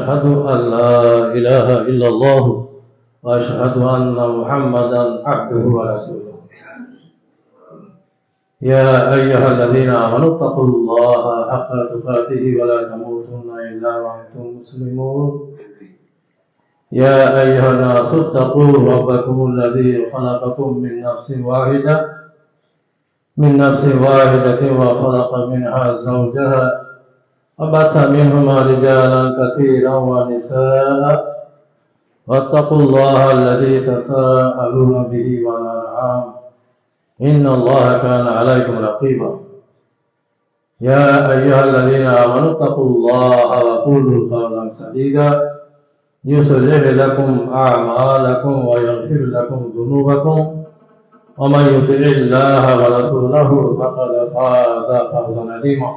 أشهد أن لا إله إلا الله وأشهد أن محمدا عبده ورسوله. يا أيها الذين آمنوا اتقوا الله حق تقاته ولا تموتن إلا وأنتم مسلمون. يا أيها الناس اتقوا ربكم الذي خلقكم من نفس واحدة وخلق منها زوجها وبث منهما رجالا كثيرا ونساء واتقوا الله الذي تساءلون به والأرحام إن الله كان عليكم رقيبا. يا أيها الذين آمنوا اتقوا الله وقولوا قولا سديدا يصلح لكم أعمالكم ويغفر لكم ذنوبكم ومن يطع الله ورسوله فقد فاز فوزا عظيما.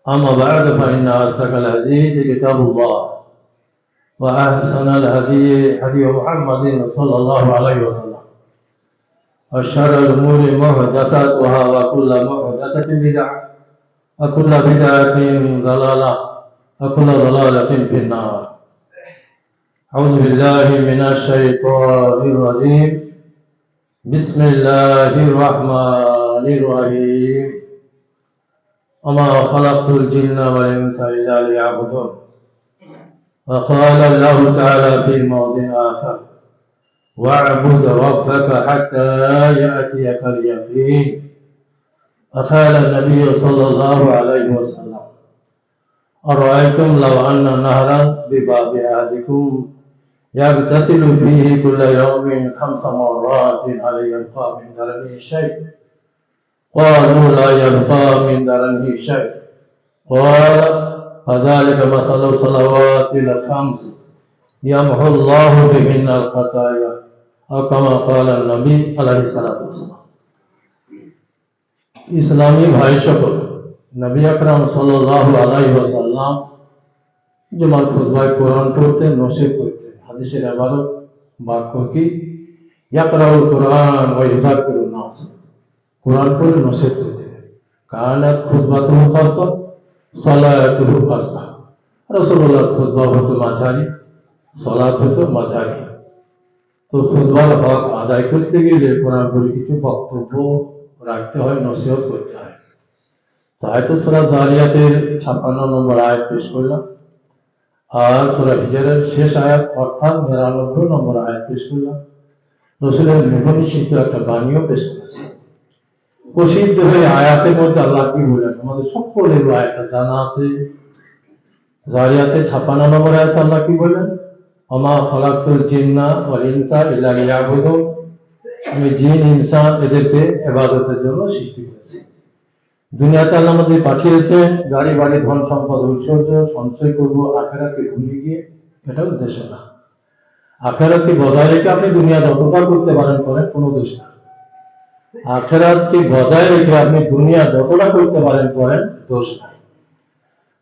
أما بعد فإن أصدق الحديث كتاب الله وأحسن الهدي هدي محمد صلى الله عليه وسلم وشر الأمور محدثاتها وكل محدثة بدعة وكل بدعة ضلالة وكل ضلالة في النار. أعوذ بالله من الشيطان الرجيم. بسم الله الرحمن الرحيم. وما خلقت الجن والإنس إلا ليعبدون. وقال الله تعالى في موضع آخر واعبد ربك حتى يأتيك اليقين. وقال النبي صلى الله عليه وسلم أرأيتم لو أن نهرا بباب أحدكم يغتسل فيه كل يوم 5 مرات هل يبقى من درنه شيء؟ قالوا لا يبقى من درنه شيء. قال فذلك مثل الصلوات الخمس يمحو الله بهن الخطايا أو كما قال النبي عليه الصلاة والسلام. ইসলামী ভাই সকল, নবী আকরাম সাল্লাল্লাহু আলাইহি ওয়াসাল্লাম জুমার খুতবায় কোরআন পড়তে নসিহত করতেন। হাদিসের ইবারত বাক্য কি? ইয়াকরাউল কোরআন ওয়া ইউযাক্কিরুন নাস। কোরআন পড়ে নসিহত করতেন। কানাত খুতবাতুহু খাসা সালাতুহু খাসা। রাসূলুল্লাহর খুতবা হতো মাঝারি, সালাত হতো মাঝারি। তো খুতবার হক আদায় করতে গেলে কোরআন পড়ে কিছু বক্তব্য রাখতে হয়, নসিহত করতে হয়। তাই তো সূরা জারিয়াতের 56 নম্বর আয়াত পেশ করলাম, আর সূরা হিজরের শেষ আয়াত অর্থাৎ 99 নম্বর আয়াত পেশ করলাম। রাসূলের মুখনিসৃত একটা বাণীও পেশ করেছে। প্রসিদ্ধ হয়ে আয়াতের মধ্যে আল্লাহ কি বলেন আমাদের সকলের আয়াতটা জানা আছে। জারিয়াতের 56 নম্বর আয়াত আল্লাহ কি বলেন? ওমা খালাকতুল জিন্না ওয়াল ইনসা ইল্লা লিয়াবুদুন। আমি জিন ইনসান এদেরকে ইবাদতের জন্য সৃষ্টি করেছি। দুনিয়াতে আল্লাহ আমাদের পাঠিয়েছেন গাড়ি বাড়ি ধন সম্পদ ঐশ্বর্য সঞ্চয় করবো, আখিরাতকে ভুলে গিয়ে, এটা উদ্দেশ্য না। আখিরাতকে বজায় রেখে আপনি দুনিয়া যতটা করতে পারেন করেন, কোনো দোষ না। আখিরাতকে বজায় রেখে আপনি দুনিয়া যতটা করতে পারেন করেন, দোষ নাই।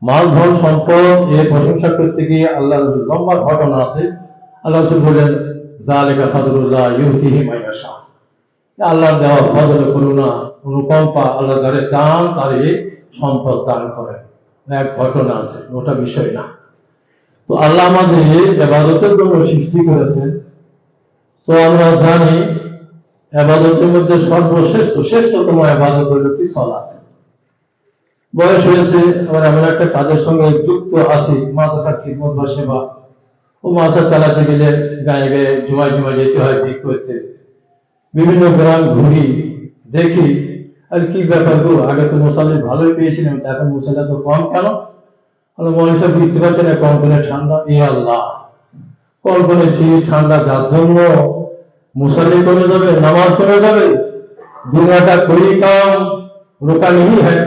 মাল ধন সম্পদ এর প্রশংসা করতে গিয়ে আল্লাহ লম্বা ঘটনা আছে। আল্লাহ বলেন যালিকা ফাদলুল্লাহ ইউতিহি মান ইয়াশা। আল্লাহর দেওয়া ফজল করুণা অনুকম্পা, আল্লাহ যারে চান তারে সম্পদ দান করেন। এক ঘটনা আছে, ওটা বিষয় না। তো আল্লাহ আমাদের ইবাদতের জন্য সৃষ্টি করেছেন। তো আমরা জানি ইবাদতের মধ্যে শ্রেষ্ঠতম ইবাদত হলো কি? সালাত। বয়স হয়েছে, আবার এমন একটা কাজের সঙ্গে যুক্ত আছি, মাদ্রাসার খিদমত বা সেবা। ও মাদ্রাসা চালাতে গেলে গায়ে গায়ে জুমায় যেতে হয় ভিক করতে। বিভিন্ন গ্রাম ঘুরি, দেখি আর কি ব্যাপার গো, আগে তো মুসাল্লি ভালোই পেয়েছিলাম, এখন মুসাল্লা তো কম কেন? মনে সব বুঝতে পারছেন না, কনকনে ঠান্ডা। এ আল্লাহ, কনকনে শীত ঠান্ডা যার জন্য মুসাল্লি কমে যাবে, নামাজ কমে যাবে। দুনিয়াটা করি কাম রোকা নেই হ্যাঁ।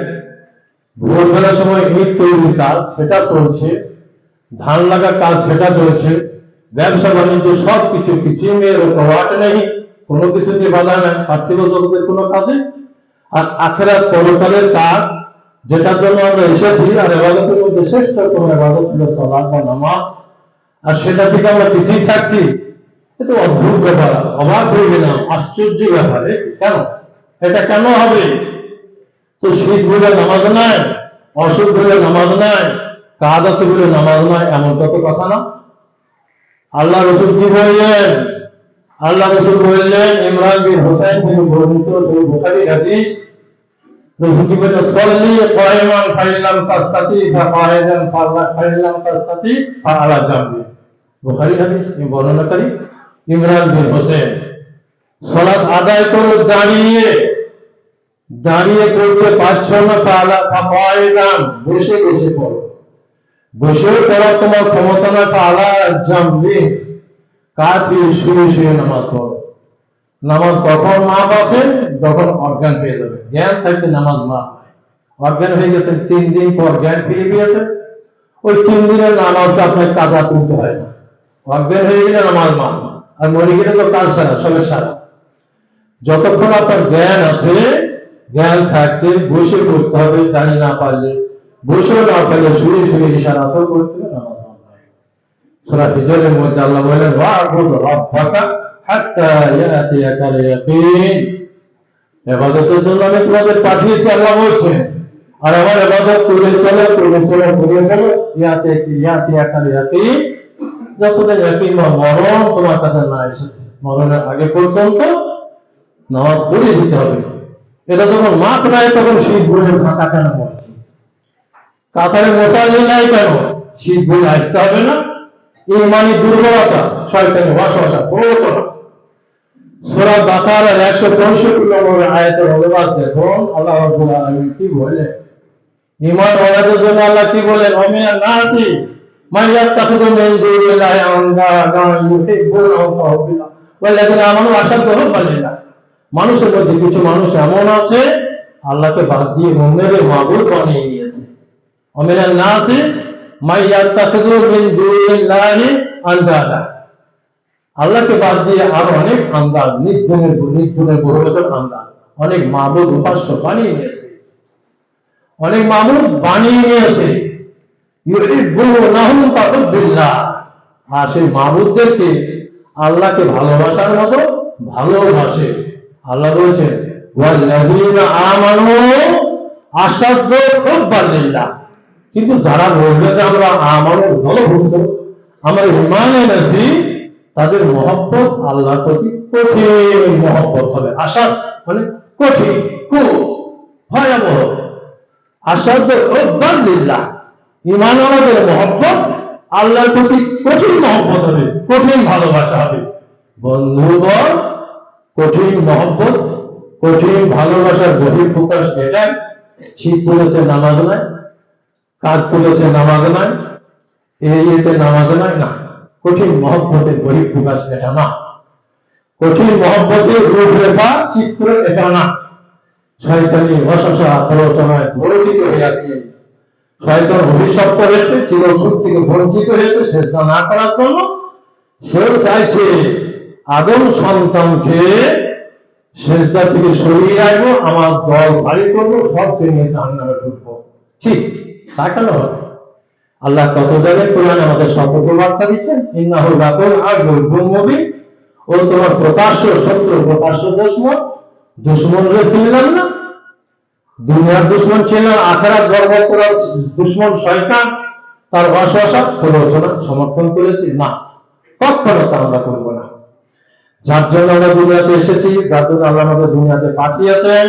ভোরবেলার সময় ইট তৈরির কাজ সেটা চলছে, ধান লাগার কাজ সেটা চলছে, ব্যবসা বাণিজ্য সবকিছু, কিসিমের রোকাওয়াট নেই, কোনো কিছুতে বাধা নেই পার্থিব জগতের কোনো কাজে। আর আখিরাত পরকালের কাজ যেটার জন্য আমরা এসেছি, আর ইবাদতের মধ্যে শ্রেষ্ঠতম ইবাদত হলো সালাত বা নামাজ। আর সেটা থেকে আমরা কিছুই থাকছি, এটা অদ্ভুত ব্যাপার। অবাক হয়ে গেলাম, আশ্চর্য ব্যাপারে কেন এটা কেন হবে? তো শীত বলে নামাজ নাই, অসুখ বলে নামাজ নাই, কাজ আছে বলে নামাজ নয়, এমন কত কথা না। আল্লাহ রসুল কি বললেন? আল্লাহ রসুল বললেন, ইমরান বিন হুসাইন থেকে বর্ণিত বুখারী হাদিস, রসুল কি বললেন, সল্লি কায়মান ফাইলাম তাস্তাতি ফাকাইদান ফাইলাম তাস্তাতি ফাআলা জামবি। বুখারী হাদিস, বর্ণনাকারী ইমরান বিন হুসাইন। সালাত আদায় করো দাঁড়িয়ে, দাঁড়িয়ে করতে পারছ না ফাকাইদান, বসে বসে পড়ো। বসেও পড়া তোমার ক্ষমতা না, ফাআলা জামবি, কাঁধে শুয়ে শুয়ে নামাজ পড়ো। নামাজ কখন মাপ আছে? যখন অজ্ঞান হয়ে যাবে। জ্ঞান থাকতে নামাজ মাপ নাই। অজ্ঞান হয়ে গেছে, 3 দিন পর জ্ঞান ফিরে পেয়েছে, ওই 3 দিনের নামাজটা আপনার কাজা তুলতে হয় না। অজ্ঞান হয়ে গেলে নামাজ মাপ, আর মরে গেলে তো কাজ সারা, সবের সারা। যতক্ষণ আপনার জ্ঞান আছে, জ্ঞান থাকতে বসে পড়তে হবে। জানি না পারলে বসেও না পারলে শুয়ে শুয়ে ইশারাতেও করতে হবে, নামাজ মাপ নাই। সূরা হিজরের মধ্যে আল্লাহ বলেন, ওয়া'বুদ রাব্বাকা হাত্তা ইয়াতিয়াকাল ইয়াকিন। ইবাদতের জন্য আমি তোমাদের পাঠিয়েছি, আল্লাহ বলছেন, আর আমার ইবাদত করে চলো, করে চলো, করে চলো, ইয়াতিয়াকাল ইয়াকিন, যতদিন ইয়াকিন বা মরণ তোমার কাছে না এসেছে। মরণের আগে পর্যন্ত নামাজ পড়ে দিতে হবে। এটা যখন মাঠ নাই, তখন শীত বলে ফাঁকা কেন পড়ছে? কাতারে মশালি নাই কেন? শীত বলে আসতে হবে না? ইমানি দুর্বলতা, শয়তানি ওয়াসওয়াসা, প্ররোচনা। সূরা বাকারার 165 নম্বর আয়াতের অনুবাদ দেখুন, আল্লাহ রাব্বুল আলামিন কি বলেন। ঈমান ওয়ালাদের জন্য আল্লাহ কি বলেন, ওয়ামিনান নাসি মান ইয়াত্তাখিযু মিন দুনিল্লাহি আনদাদান ইউহিব্বুনাহুম কাহুব্বিল্লাহ ওয়াল্লাযিনা আমানু আশাদ্দু হুব্বান লিল্লাহ। মানুষের মধ্যে কিছু মানুষ এমন আছে, আল্লাহকে বাদ দিয়ে অন্যের মাবুদ বানিয়ে নিয়েছে। ওয়ামিনান নাসি মান ইয়াত্তাখিযু মিন দুনিল্লাহি আনদাদান, আল্লাহকে বাদ দিয়ে আরো অনেক আন্দাজ, নির্ধনের বহুবচন আন্দাজ, অনেক মাবুদ উপাস্য বানিয়ে নিয়েছে, অনেক মাবুদ বানিয়ে নিয়েছে। ইউহিব্বুনাহুম কাহুব্বিল্লাহ, আর সেই মাবুদদেরকে আল্লাহকে ভালোবাসার মতো ভালোবাসে। আল্লাহ বলছেন, ওয়াল্লাযীনা আমানু আশাদ্দু হুব্বান লিল্লাহ। কিন্তু যারা বলবে যে আমরা আমানের দলভুক্ত, আমরা ঈমান এনেছি, তাদের মহব্বত আল্লাহর প্রতি কঠিন মহব্বত হবে। আশাদ মানে কঠিন, খুব ভয়াবহ। আশাদ হুব্বান লিল্লাহ, ঈমানওয়ালাদের মহব্বত আল্লাহর প্রতি কঠিন মহব্বত হবে, কঠিন ভালোবাসা হবে। বন্ধুগণ, কঠিন মহব্বত, কঠিন ভালোবাসার গভীর প্রকাশ এটাই। শীত পড়েছে নামাজ নাই, কাজ করেছে নামাজ নাই, এতে নামাজ নাই, না। কঠিন মহব্বতের গভীর প্রকাশ এটা না। কঠিন মহব্বতের রূপরেখা চিত্র এটা না। শয়তানি ওয়াসওয়াসা প্ররোচনায় পরিচিত হয়ে আছে। শয়তান অভিশপ্ত হয়েছে, চিরসুখ থেকে বঞ্চিত হয়েছে সেজদা না করার জন্য। সেও চাইছে আদম সন্তানকে সেজদা থেকে সরিয়ে রাখবো, আমার দল ভারী করবো, সবকে নিয়ে জাহান্নামে ঢুকবো। ঠিক তা কেন হবে? আল্লাহ কত জায়গায় কোরআনে আমাদের সতর্ক বার্তা দিচ্ছেন, ইন্নাহু লাকুল মুবিন, ও তোমার প্রকাশ্য শত্রু, প্রকাশ্য দুশমন রে চিনলাম না? দুনিয়ার দুশমন ছিলেন, আখিরাত বরবাদ করার দুশমন শয়তান, তার ওয়াসওয়াসা প্ররোচনা সমর্থন করেছি না, কখনো তা আমরা করবো না। যার জন্য আমরা দুনিয়াতে এসেছি, যার জন্য আল্লাহ আমাদের দুনিয়াতে পাঠিয়েছেন,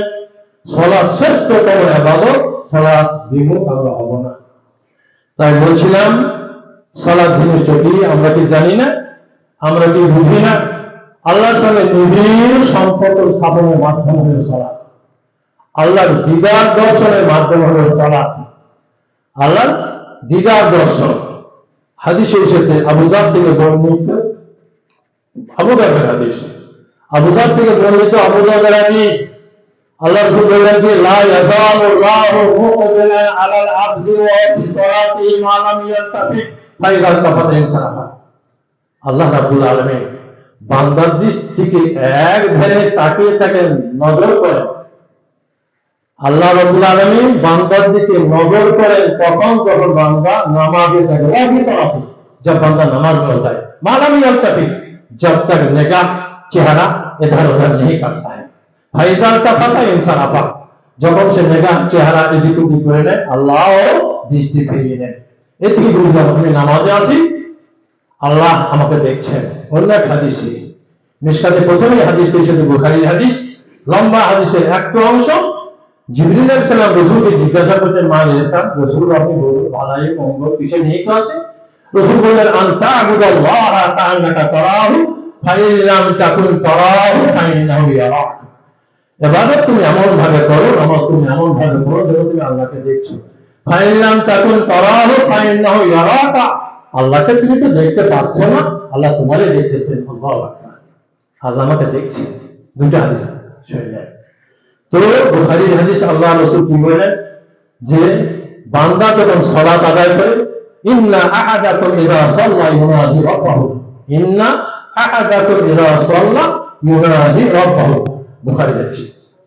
সালাত শ্রেষ্ঠতম ইবাদত, সালাত বিমুখ আমরা হব না। তাই বলছিলাম, সালাত জিনিসটা কি আমরা কি জানি না? আমরা কি বুঝি না? আল্লাহর সঙ্গে নিবিড় সম্পর্ক স্থাপনের মাধ্যম হলো সালাত। আল্লাহর দিদার দর্শনের মাধ্যম হলো সালাত। আল্লাহর দিদার দর্শন হাদিসে এসেছে, আবু যার থেকে বর্ণিত, আবু যারের হাদিস, আবু যার থেকে বর্ণিত, আবু যারের হাদিস, আল্লাহ রাসূল বলেন যে লা ইয়াযালুল্লাহু মুকবিলান আলাল আবদি ওয়া ফি সালাতিহি মা লাম ইয়ালতাফিত ফাইযা তাফাতা ইনসারাফা। আল্লাহ রাব্বুল আলামিন বান্দার দিকে এক ধারে তাকিয়ে থাকেন, নজর করেন। আল্লাহ রাব্বুল আলামিন বান্দার দিকে নজর করেন তখন যখন বান্দা নামাজে থাকে, ওয়া ফি সালাতি, जब बंदा नमाज में होता है, মা লাম ইয়ালতাফিত, जब तक निगाह चेहरा इधर उधर नहीं करता है, ফাইজাল তাফাতা ইনসারাফা, যখন সে নেগাহ চেহারা এদিক ওদিক করে নেয়, আল্লাহ দৃষ্টি ফিরিয়ে নেন। এ থেকে বুঝলাম আমি নামাজে আছি, আল্লাহ আমাকে দেখছেন। অন্য এক হাদিসে মিশকাতে প্রথমে হাদিসটি এসেছে, বুখারীর হাদিস, লম্বা হাদিসের একটা অংশ। জিবরিল আলাইহিস সালাম রাসূলকে জিজ্ঞাসা করতেন, মা ইহসান, রাসূল আপনি বলুন ভালাই মঙ্গল কিসে নিহিত আছে? রাসূল বললেন, আনতা আবুদাল্লাহ কাআন্নাকা তারাহু ফাইন লাম তাকুন তারাহু ফাইন্নাহু ইয়ারাক। ইবাদত তুমি এমন ভাবে করো, নামাজ তুমি এমন ভাবে করো যেন তুমি আল্লাহকে দেখছো। ফাইন লাম তাকুন তারাহু ফাইন্নাহু ইয়ারাকা, আল্লাহকে তুমি তো দেখতে পাচ্ছ না, আল্লাহ তোমারে দেখতেছেন। আল্লাহু আকবার, আল্লাহ আমাকে দেখছে। দুটো হাদিস শুনলেন তো বুখারীর হাদিস, আল্লাহ রাসূল কি বলেন যে বান্দা যখন সালাত আদায় করে, ইন্না আহাদাকুম ইযা সাল্লা ইউনাদি রাব্বাহু, ইন্না আহাদাকুম ইযা সাল্লা ইউনাদি রাব্বাহু, বুখারীর হাদিস।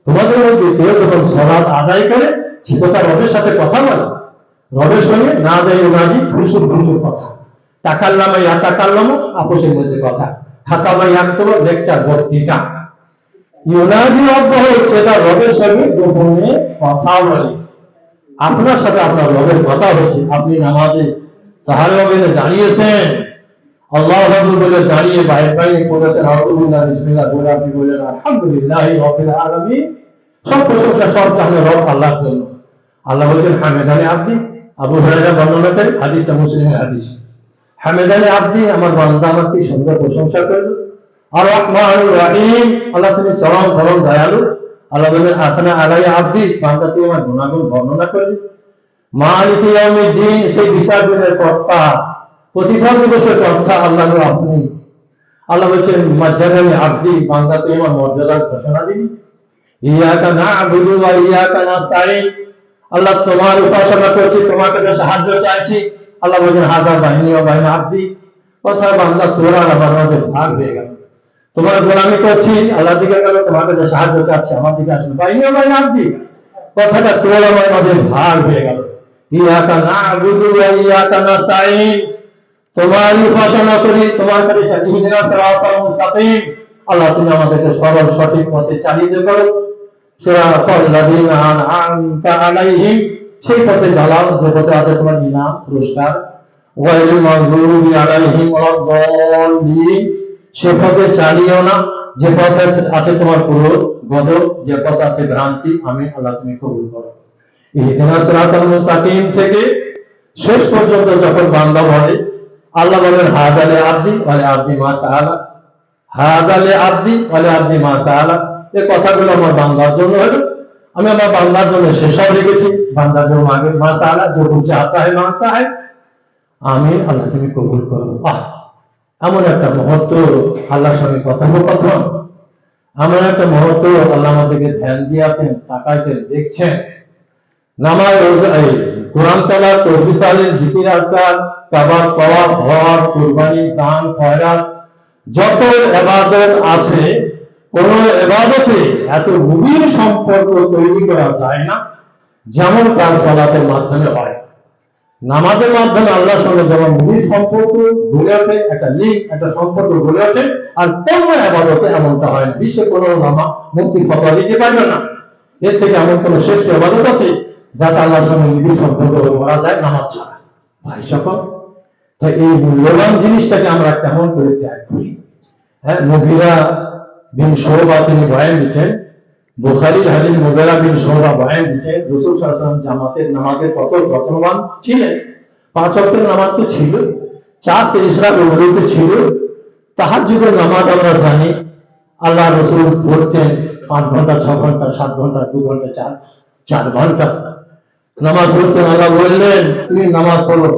তোমাদের মধ্যে কেউ যখন সালাত আদায় করে সে তো তার রবের সাথে কথা বলে, রবের সঙ্গে না যায় ইউনাদি ঘুষুর ঘুষুর কথা, তাকাল্লামা ইয়াতাকাল্লামু আপোষের মধ্যে কথা, খাতাবা ইয়াকতুবু লেকচার বক্তৃতা। ইউনাদি রাব্বাহু সেটা রবের সঙ্গে গোপনে কথা বলে। আপনার সাথে আপনার রবের কথা হচ্ছে, আপনি নামাজে তাহাজ্জুদে দাঁড়িয়েছেন, আল্লাহু আকবার বলে দাঁড়িয়ে বাইরে বাইরে পড়েছেন, আউযুবিল্লাহি বিসমিল্লাহ বলে আপনি বলেন আলহামদুলিল্লাহি রাব্বিল আলামিন, সব প্রশংসা সব জাহানের রব আল্লাহর জন্য। আল্লাহ বলেন হামেদানি আব্দি, আবু হুরায়রা বর্ণনা করে, হাদিসটা মুসলিমের হাদিস। হামেদানি আব্দি, আমার বান্দা আমার কি সুন্দর প্রশংসা করলো। আর রহমানুর রহিম, আল্লাহ তুমি চরম চরম দয়ালু। আল্লাহ বলেন আসানা আলাই আব্দি, বান্দা তুমি আমার গুণাগুণ বর্ণনা করলি। মালিক ইয়াউমিদ্দিন, সেই বিচার দিনের কর্তা, প্রতিফল দিবসের কর্তা আল্লাহ আপনি। আল্লাহ বলছেন মাজ্জাদানি আব্দি, বান্দা তুমি আমার মর্যাদার ঘোষণা দিলি। ইয়াকা না'বুদু ওয়া ইয়াকা নাস্তাঈন, আল্লাহ তোমার উপাসনা করছি, তোমার কাছে সাহায্য চাইছি। আল্লাহ বলছেন হাযা বাইনি ওয়া বাইনা আব্দি, কথা বান্দা তোর আর আমার মাঝে ভাগ হয়ে গেল। তোমার গোলামি করছি, আল্লাহ দিকে গেল, তোমার কাছে সাহায্য চাচ্ছি, আমার দিকে আসলে বাইনি ওয়া বাইনা আব্দি, কথাটা তোর আমার মাঝে ভাগ হয়ে গেল। ইয়াকা না'বুদু ওয়া ইয়াকা নাস্তাঈন, তোমার উপাসনা করি, তোমার কাছে ইহদিনাস সিরাতাল মুস্তাকিম, আল্লাহ তুমি আমাদেরকে সরল সঠিক পথে চালিত করো। সিরাতাল লাযিনা আন'আমতা আলাইহিম, সেই পথে চালাও যে পথে আছে তোমার ইনাম পুরস্কার। গায়রিল মাগদুবি আলাইহিম ওয়ালাদ-দাল্লিন, সে পথে চালিও না যে পথে আছে তোমার ক্রোধ গজব, যে পথে আছে ভ্রান্তি। আমি আল্লাহ তুমি কবুল করো। ইহদিনাস সিরাতাল মুস্তাকিম থেকে শেষ পর্যন্ত যখন বান্দা বলে, আল্লাহ বলেন হাদালে আব্দি ওয়ালে আব্দি মা সাআলা, হাদালে আব্দি ওয়ালে আব্দি মা সাআলা, এই কথাগুলো আমার বান্দার জন্য হলো, আমি আমার বান্দার জন্য শেষও রেখেছি। বান্দা जो मांगे মা সাআলা, जो कुछ चाहता है मांगता है, আমি আল্লাহ তুমি কবুল করো। এমন একটা মুহূর্ত আল্লাহর সঙ্গে কথোপকথন, এমন একটা মুহূর্ত আল্লাহ আমাদেরকে ধ্যান দিয়েছেন, তাকাইছেন, দেখছেন। নামাজ, কোরআন তেলাওয়াত, তাসবিহ তাহলিল, জিকির আজকার, তাওয়াব, তওয়াব, হজ, কুরবানি, দান, খয়রাত, যত ইবাদত আছে, কোন ইবাদতে এত গভীর সম্পর্ক তৈরি করা যায় না যেমন তার সালাতের মাধ্যমে হয়। নামাজের মাধ্যমে আল্লাহর সঙ্গে যেমন গভীর সম্পর্ক গড়ে ওঠে, একটা লিঙ্ক, একটা সম্পর্ক গড়ে ওঠে, আর কোন ইবাদতে এমনটা হয় না। বিশ্বে কোনো ওলামা মুক্তি ফতোয়া দিতে পারবে না এর থেকে এমন কোন শ্রেষ্ঠ ইবাদত আছে যাতে আল্লাহর সঙ্গে নিবিড় সম্পর্ক করা যায় নামাজ ছাড়া। ভাই সকল, তাই এই মূল্যবান জিনিসটাকে আমরা কেমন করে ত্যাগ করি। মুগীরা বিন শুবা তিনি বয়ান দিচ্ছেন, বুখারীর হাদিস, মুগীরা বিন শুবা বয়ান দিচ্ছেন, রাসূল সাল্লাল্লাহু আলাইহি ওয়াসাল্লাম জামাতের নামাজের কত যত্নবান ছিলেন। 5 ওয়াক্তের নামাজ তো ছিল, 4 ইশরাক ওগুলোতে ছিল। তাহাজ্জুদের নামাজ আমরা জানি আল্লাহ রাসূল পড়তেন 5 ঘন্টা, 6 ঘন্টা, 7 ঘন্টা, 2 ঘন্টা, 4 ঘন্টা নামাজ পড়তেন। আল্লাহ বললেন তুমি নামাজ পড়ো,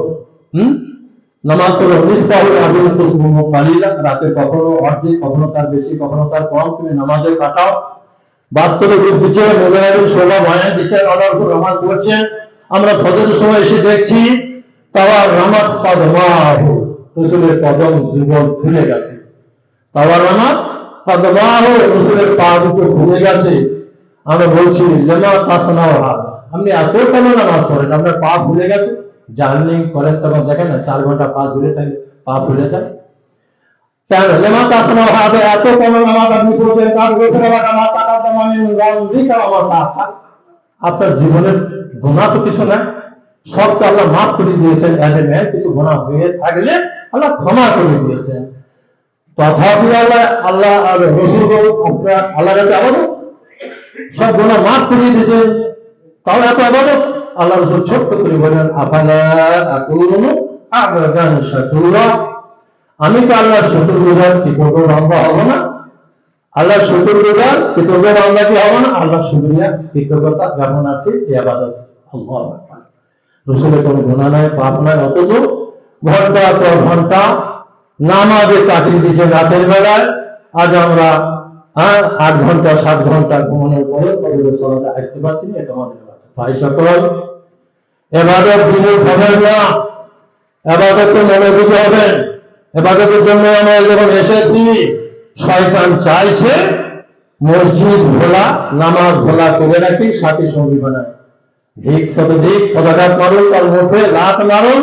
নামাজ পড়ো, নিসফাহুল আবিল কুসুমু কালিলা, রাতে কখনো অর্ধেক, কখনো তার বেশি, কখনো তার কম, তুমি নামাজে কাটাও। বাস্তবে রূপ দিচ্ছে, মোবাইলের শোভা ভয়ান দিচ্ছে, অনর্থ নামাজ পড়ছেন। আমরা ফজরের সময় এসে দেখছি তাওয়ার নামাজ কদমাহু, রাসূলের কদম জীবন ভুলে গেছে। তাওয়ার নামাজ কদমাহু, রাসূলের পা দুটো ভুলে গেছে। আমরা বলছি লামা তাসনাউ হাদা, আপনি এত কেন নামাজ পড়েন, আপনার পা ভুলে গেছে। জার্নি করেন তখন দেখেন না 4 ঘন্টা পা ঝুলে থাকে, পা ভুলে যায় কেন? লামা তাসনাউ হাদা, এত কেন নামাজ আপনি পড়ছেন, তার গোপনে নামাজ তাকাদাম মিন রাব্বিকা ওয়া তাআলা, আপনার জীবনের গুনাহ তো কিছু না। সব তো আল্লাহ মাফ করে দিয়েছেন, এজ এ ম্যান কিছু গুনাহ হয়ে থাকলে আল্লাহ ক্ষমা করে দিয়েছেন। তথাপি আল্লাহ আল্লাহ আর রসুল আপনার আল্লাহর কাছে আবাদত, সব গুনাহ মাফ করে দিয়েছেন, তাও এত আবাদত। আল্লাহ রসুল ছোট্ট করে বলেন, আফালা আকুনু আবদান শাকুরা, আমি তো আল্লাহর শুকরগুজার কৃতজ্ঞ বান্দা হব না? আল্লাহর শুকরগুজার কৃতজ্ঞ বান্দা কি হব না? আল্লাহর শুকরিয়া কৃতজ্ঞতা জ্ঞাপন আছে এই আবাদত। আল্লাহু আকবার। রসুলের কোনো গুনাহ নাই, পাপ নাই, অথচ ঘন্টার পর ঘন্টা নামাজে কাটিয়ে দিয়েছেন রাতের বেলায়। আজ আমরা 8 ঘন্টা 7 ঘন্টা ঘুমানোর পরে ফজরের সালাতে আসতে পারছি না, এটা আমাদের কথা। ভাই সকল, এবাদত দিনের খবর না, এবাদতে মনোযোগী হবেন। এবাদতের জন্য আমরা যখন এসেছি, শয়তান চাইছে মসজিদ ভোলা, নামাজ ভোলা করে রাখি, সাথী সঙ্গী বানায়। ধিক শতধিক পদাঘাত মারুন, তার মুখে লাত মারুন।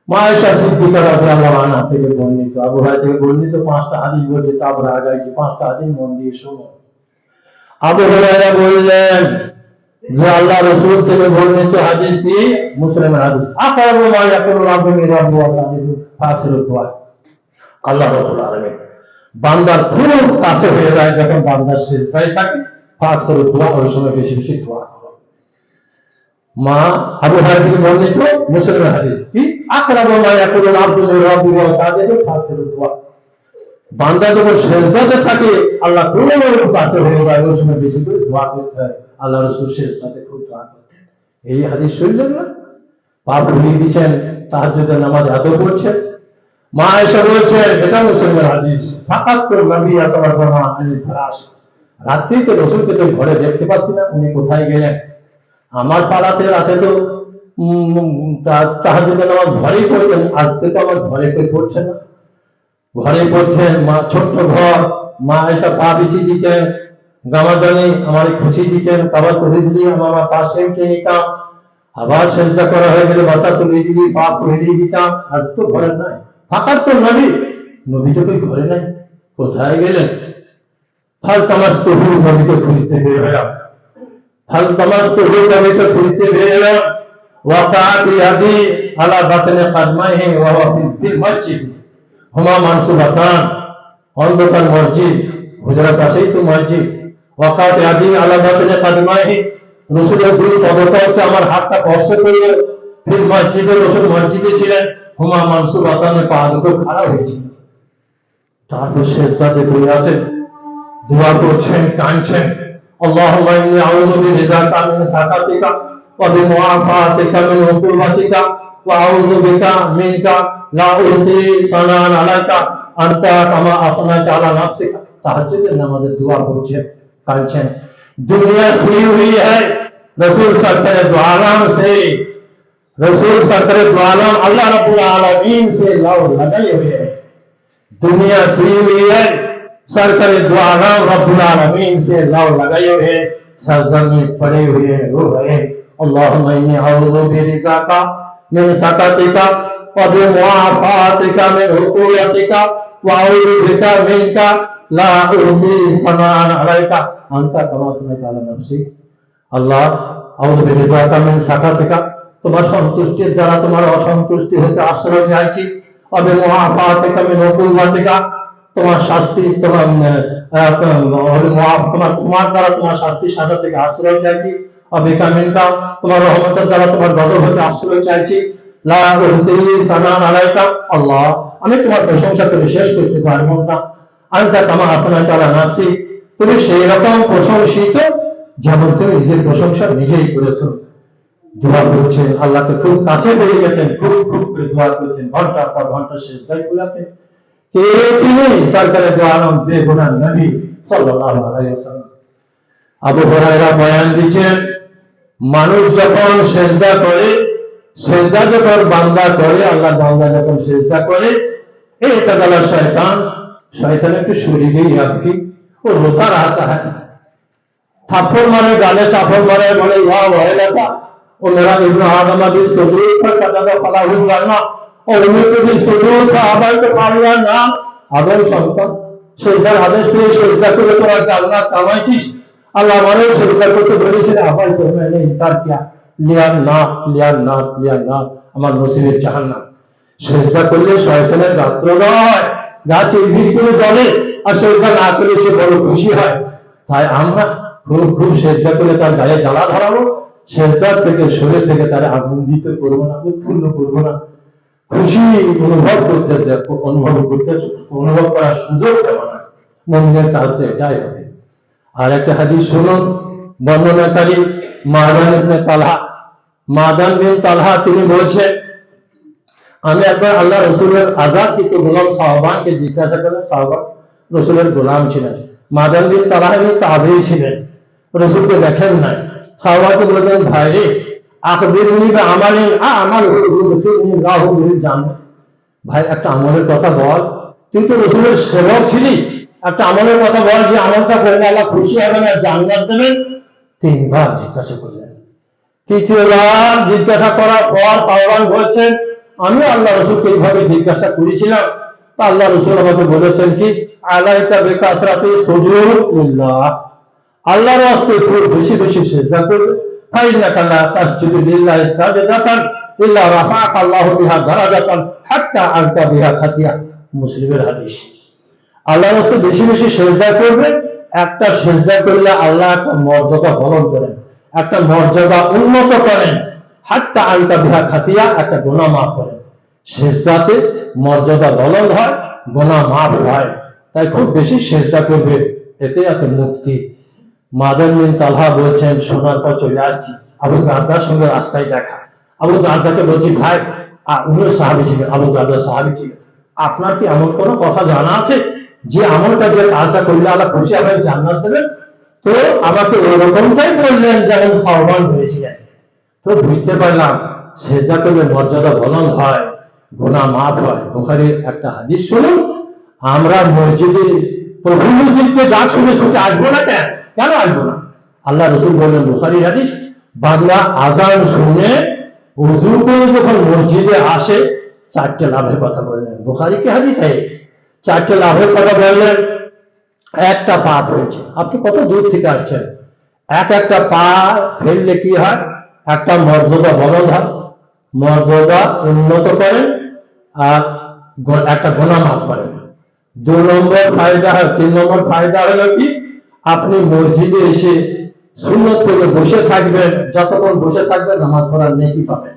মা আয়েশা সিদ্দিকা রাদিয়াল্লাহু আনহা থেকে বর্ণিত, আবু হুরায়রা থেকে বর্ণিত 5টা হাদিস বলছে, তারপরে আগাইছি 5টা হাদিস মন দিয়ে শুনো। আবু হুরায়রা বললেন যে আল্লাহ রাসূল থেকে বর্ণিত হাদিস কি? মুসলিমের হাদিস, আকরাবু মা ইয়াকুলুল আবদু মির রাব্বিহি ওয়া সাজিদু ফাসিরুদ দুআ। আল্লাহ রাব্বুল আলামিন বান্দার খুব কাছে হয়ে যায় যখন বান্দা সিজদায় থাকে, ফাসিরুদ দুআ, ওই সময় বেশি বেশি দোয়া করো। মা আবু হুরায়রা থেকে বর্ণিত মুসলিমের হাদিস কি? আকরাবু মা ইয়াকুলুল আবদু মির রাব্বিহি ওয়া সাজিদু ফাসিরুদ দুআ। বান্দা যখন সিজদাতে থাকে আল্লাহ খুব কাছে হয়ে যায়, ওই সময় বেশি করে দোয়া করতে হয়। আল্লাহ রাসূল সিজদাতে খুব দোয়া করতেন। এই হাদিস শুনলেন না? পাপ ভুলিয়ে দিচ্ছেন, তাহাজ্জুদের নামাজ এত পড়ছেন। মা আয়েশা বলছেন, এটা মুসলিমের হাদিস, ফাকাত করে নবী সাল্লাল্লাহু আলাইহি ওয়াসাল্লাম ফরাশ, রাত্রিতে রাসূলকে তো ঘরে দেখতে পাচ্ছি না, উনি কোথায় গেলেন? আমার পাড়াতে রাতে তো তাহাজ্জুদের নামাজ ঘরেই পড়তেন, আজকে তো আমার ঘরে কেউ পড়ছে না। ঘরে পড়ছেন, মা ছোট্ট ঘর, মা আয়েশা পা বিছিয়ে দিতেন, গামাজানি আমার খুশি দিতেন, কাবাস করে দিলি আমার পাশে উঠে নিতাম, আবার সেজদা করা হয়ে গেলে বাসা তুলে দিলি, পা তুলে দিতাম। আজ তো ঘরে নাই, ফাঁকাত তো নবী, নবী তো কই ঘরে নাই, কোথায় গেলেন? ফাল তামাসতুহু, নবীকে খুঁজতে বের হলাম, ফাল তামাসতুহু, নবীকে খুঁজতে বের হলাম। ওয়াকাত ইয়াদি আলা বাতনি কদমাইহি ওয়া হুয়া ফিল মসজিদ হুমা মানসুবাতান, অন্ধকার মসজিদ, হুজরার পাশেই তো মসজিদ। ওয়াকাত ইয়াদি আলা বাতনি কদমাইহি, রাসূলের দুই পদতলকে আমার হাতটা স্পর্শ করলো। ফিল মসজিদে, রাসূল মসজিদে ছিলেন। হুমা মানসুবাতান, পা দুটো খাড়া হয়েছিল। তারপর সিজদাতে পড়ে আছেন, দোয়া করছেন, কাঁদছেন। আল্লাহুম্মা ইন্নী আউযু বিরিযাকা মিন সাখাতিকা ওয়া বিমুআফাতিকা মিন উকুবাতিকা ওয়া আউযু বিকা মিনকা লা উহসি সানান আলাইকা আনতা কামা আফনাতা আলা নাফসিকা। তাহাজ্জুদের নামাজে দোয়া করছেন, কাঁদছেন। दुनिया सुनी हुई है रसूल सरकार दो आलम से, रसूल सरकार दो आलम अल्लाह रब्बुल आलमीन से लव लगाए हुए है। दुनिया सुनी हुई है सरकार दो आलम रब्बुल आलमीन से लव लगाए हुए हैं, सजदा में पड़े हुए रो रहे हैं। अल्लाहुम्मा इन्नी अऊज़ु बिरिज़ाका मिन सकातिका व बिमुआफातिका मिन हुकूमतिका व अऊज़ु बिका मिनका ला उहसी सनान अलैका আনতা কামা সানাইতা আলা নাফসিক। আল্লাহ, আউযু বিরিযাকা মিন সাখাতিকা, তোমার সন্তুষ্টির দ্বারা তোমার অসন্তুষ্টি হতে আশ্রয় চাইছি। ওয়া বিমুআফাতিকা মিন উকুবাতিকা, তোমার শাস্তি, তোমার দ্বারা তোমার শাস্তির শাসা থেকে আশ্রয় চাইছি। ওয়া বিকা মিনকা, তোমার রহমতের দ্বারা তোমার গজব হতে আশ্রয় চাইছি। লা উহসি সানান আলাইকা, আল্লাহ, আমি তোমার প্রশংসা করে শেষ করতে পারবো না। আনতা কামা সানাইতা আলা নাফসিক, তুমি সেই রকম প্রশংসিত যেমন তুমি নিজের প্রশংসা নিজেই করেছো। দোয়া করছেন, আল্লাহকে খুব কাছে পেয়ে গেছেন, খুব খুব করে দোয়া করছেন, ঘন্টার পর ঘন্টা সিজদায় পড়ে আছেন। কে তিনি? সরকারে দো আলম বেগুনাহ নবী সাল্লাল্লাহু আলাইহি ওয়াসাল্লাম। আবু হুরায়রা বয়ান দিচ্ছেন, মানুষ যখন সিজদা করে, সিজদা যখন বান্দা করে, আল্লাহ বান্দা যখন সিজদা করে, এই তাআলা শয়তান একটু সরে গিয়ে আপকি वो रोता रहता है, थप्पड़ मारे, गाले चापड़ मारे, बोले वाह वह लगा वो मेरा इब्न आदम भी सुजूद पर सजदा फला हुआ ना, और उन्हें तो भी सुजूद का आबाद पे पालना ना। आदम संतान सिजदार आदेश पे सिजदा করে তোরা জান্নাত কামাইছিস, আল্লাহ আমারও সিজদা করতে বলেছেন, আবার তো मैंने इनकार किया, লিয়ার না আমার নসিবের জাহান্নাম। সেজদা করলে শয়তানের গাত্র নয়, গাছ উদ্ভিদ করে জ্বলে, আর সেজদা না করলে সে বড় খুশি হয়। তাই আমরা খুব সেজদা করে তার গায়ে জ্বালা ধরাবো, সেজদার থেকে সরে থেকে তার আনন্দিত করবো না, উৎফুল্ল করবো না, খুশি অনুভব করার সুযোগ দেবো না। মুমিনের কাজ তো এটাই হবে। আর একটা হাদিস শুনুন, বর্ণনাকারী মাদান বিন তালহা তিনি বলছেন, আমি একবার আল্লাহ রসুলের আজাদ কিন্তু গোলাম সাহাবানকে জিজ্ঞাসা করলেন, সাহাবান রসুলের গোলাম ছিলেন, মাদান বিন তালহা তাবেঈ ছিলেন, রসুলকে দেখেন নাই। সাহাবাকে বললেন, ভাই রে আখবিরনি বিআমালিন আমালু ইউদখিলনি আল্লাহু বিল জান্নাহ, ভাই একটা আমলের কথা বল, তুই তো রসুলের সেবক ছিলি, একটা আমলের কথা বল যে আমলটা করলে আল্লাহ খুশি হবেন আর জান্নাত দেবেন। তিনবার জিজ্ঞাসা করলেন। তৃতীয়বার জিজ্ঞাসা করার পর সাহাবান বলছেন, আমি আল্লাহ রসুলকে এইভাবে জিজ্ঞাসা করেছিলাম, তা আল্লাহ রসুল আমাকে বলেছেন কি, আলাইকা বিকাসরাতি সুজুদিল্লাহ, আল্লাহর রাস্তে খুব বেশি বেশি সিজদা করবে, ফাইন্নাকা লা তাসজুদু লিল্লাহি সাজদাতান ইল্লা রাফাআকা আল্লাহু বিহা দারাজাতান হাত্তা আনতা বিহা খাতিয়া। মুসলিমের হাদিস। আল্লাহর রাস্তে বেশি বেশি সিজদা করবে, একটা সিজদা করলে আল্লাহ একটা মর্যাদা বরণ করেন, একটা মর্যাদা উন্নত করেন, হাত্তা আনতা বিহা খাতিয়া, একটা গুনাহ মাফ করেন। সিজদাতে মর্যাদা বলন হয়, গুনাহ মাফ হয়। তাই খুব বেশি সিজদা করবে, এতে আছে মুক্তি। মাদান বিন তালহা বলছেন, শোনার পর চলে আসছি, আবু দারদার সঙ্গে রাস্তায় দেখা। আবু দারদাকে বলছি, ভাই উনিও সাহাবী ছিলেন, আবু দারদা সাহাবী ছিলেন, আপনার কি এমন কোনো কথা জানা আছে যে আমলটা যে কাজটা করলে আল্লাহ খুশি হবেন, জান্নাত দেবেন? তো আমাকে ওরকমটাই বললেন যেমন সাওবান বলেছিলেন। তো বুঝতে পারলাম সিজদা করলে মর্যাদা বলন হয়, গুনাহ মাফ হয়। বুখারীর একটা হাদিস শুনুন, আমরা মসজিদে প্রভু মসজিদকে ডাক শুনে শুনে আসবো না কেন? কেন আসবো না? আল্লাহ রসুল বললেন, বুখারীর হাদিস, বান্দা আজান শুনে ওযু করে যখন মসজিদে আসে, চারটে লাভের কথা বললেন। বুখারী কি হাদিস? চারটে লাভের কথা বললেন। একটা পা ফেলছে, আপনি কত দূর থেকে আসছেন, একটা পা ফেললে কি হয়? একটা মর্যাদা বলন হয়, মর্যাদা উন্নত করেন, আর একটা গুনাহ মাফ করেন। 2 নম্বর ফায়দা হয়। 3 নম্বর ফায়দা হলো কি, আপনি মসজিদে এসে সুন্নত পড়ে বসে থাকবেন, যতক্ষণ বসে থাকবেন নামাজ পড়ার নেকি পাবেন।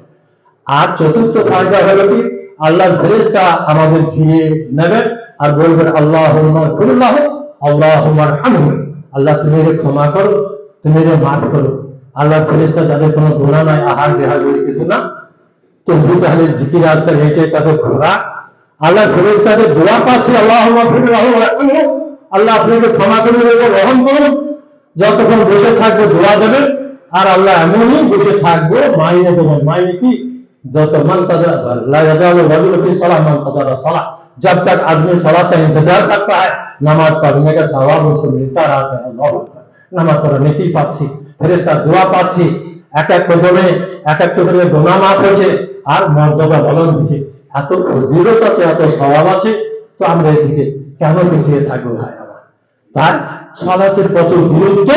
আর চতুর্থ ফায়দা হলো কি, আল্লাহর ফেরেশতা আমাদের ঘিরে নেবেন আর বলবেন, আল্লাহুম্মা গফিরলাহু আল্লাহুম্মা আরহামহু, আল্লাহ তুমি এর ক্ষমা করো, তুমি এর মাফ করো। আল্লাহর ফেরেশতা যাদের কোনো গুনাহ নাই, আহার বিহার বলে কিছু না, তাসবিহ তাহলিল জিকির আজকার হেঁটে তাদের ঘোরা, আল্লাহ ফেরেশতাদের দোয়া পাচ্ছে, আল্লাহুম্মা গফিরলাহু ওয়ারহামহু, আল্লাহ আপনাকে ক্ষমা করে দেবেন, রহম করুন। যতক্ষণ বসে থাকবে দোয়া দেবেন, আর আল্লাহ এমনই বসে থাকবো মাইনে দেবেন। মাইনে কি? যত মান তাদের লা ইয়াজালু রাজুলু ফি সালাহ মান কাদারা সালাহ, जब तक आदमी सलाह का इंतजार करता है, नमाज पढ़ने का सवाब उसको मिलता रहता है। अल्लाहू আকবার। নামাজ পড়া নেকি পাচ্ছি, ফেরেশতার দোয়া পাচ্ছি, এক এক কদমে এক এক করে গুনাহ মাফ হচ্ছে, আর মর্যাদা বলন হচ্ছে। এত ফজিলত আছে, এত সওয়াব আছে, তো আমরা এদিকে কেন পিছিয়ে থাকবো ভাই আমার? তাই সালাতের কত গুরুত্ব,